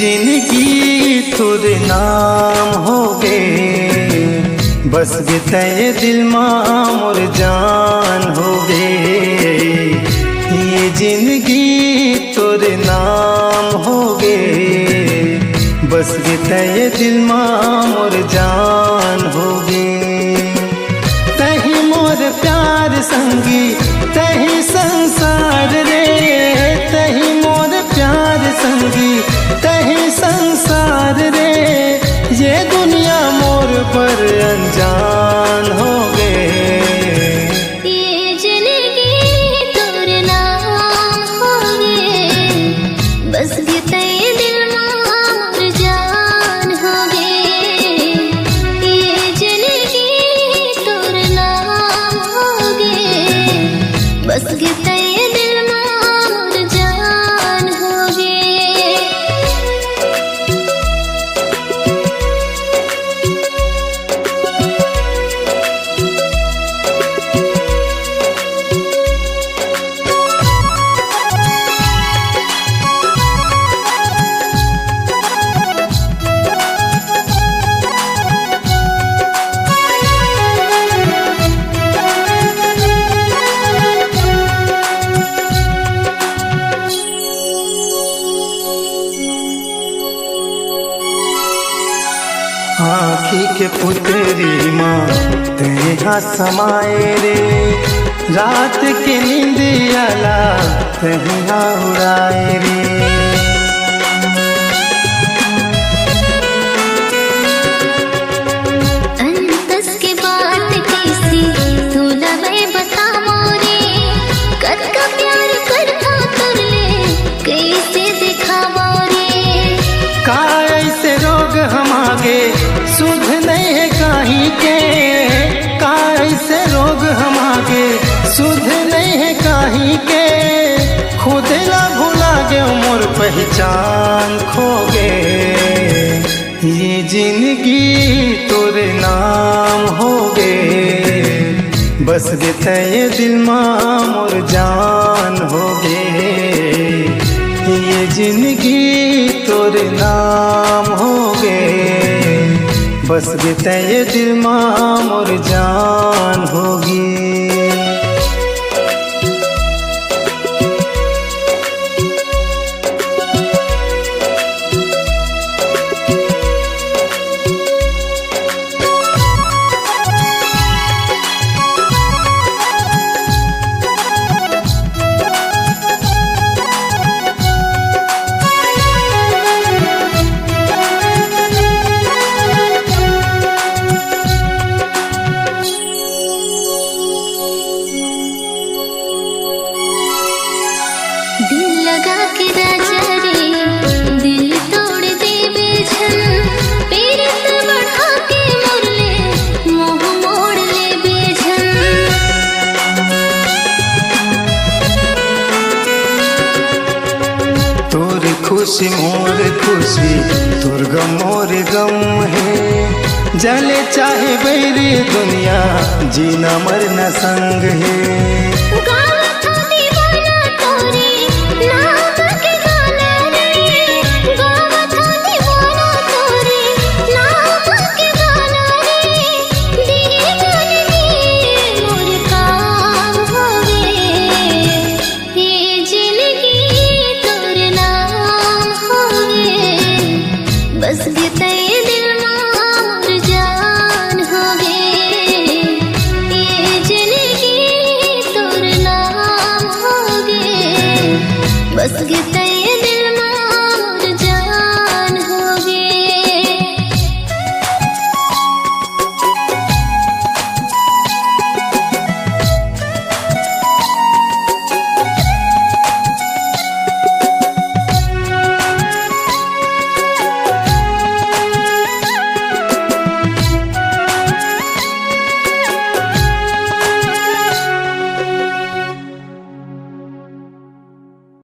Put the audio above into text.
जिंदगी तुर नाम हो गे, बस बितए दिल मां मोर जान हो गे। ये जिंदगी तुर नाम हो गे, बस बितए दिल मां मोर जान हो गे। तही मोर प्यार संगी तही संसार रे, तही मोर प्यार संगी तही संसार रे। ये दुनिया मोर पर अनजान हो गए। ये जिंदगी तुर नाम हो गए, बस बितए दिल मां मोर जान हो गए। ये जिंदगी तुर नाम हो गए, बस बितए दिल मां मोर जान हो गए। आँखी के पुतरी माँ तेहा समाए रे, रात के नींद आला तेहा उड़ाए रे। अंतस के बात कैसी तू लबे बता मोरे, कद का प्यार करता कर ले कैसे दिखा मोरे। का ऐसे रोग हम आगे सुध नहीं है कहीं के, का ऐसे रोग हम आगे सुध नहीं है कहीं के। खुद ला भुला गे मोर पहचान खो गे। ये जिंदगी तोरे नाम हो गे, बस बितए दिल मां मोर जान हो गे। ये जिंदगी तोरे नाम हो गे, बस बितए दिल मां मोर जान होगी। दिल लगा के राजा रे दिल तोड़ दे बेझन, पीरत बढ़ा के मुरले मुँह मोड़ ले बेझन। तोर खुशी मोर खुशी, तोर गम मोर गम है। जले चाहे बैरी दुनिया, जीना मरना संग है। बस बितए दिल मां मोर जान हो गए। ये जिंदगी तुर नाम हो गए, बस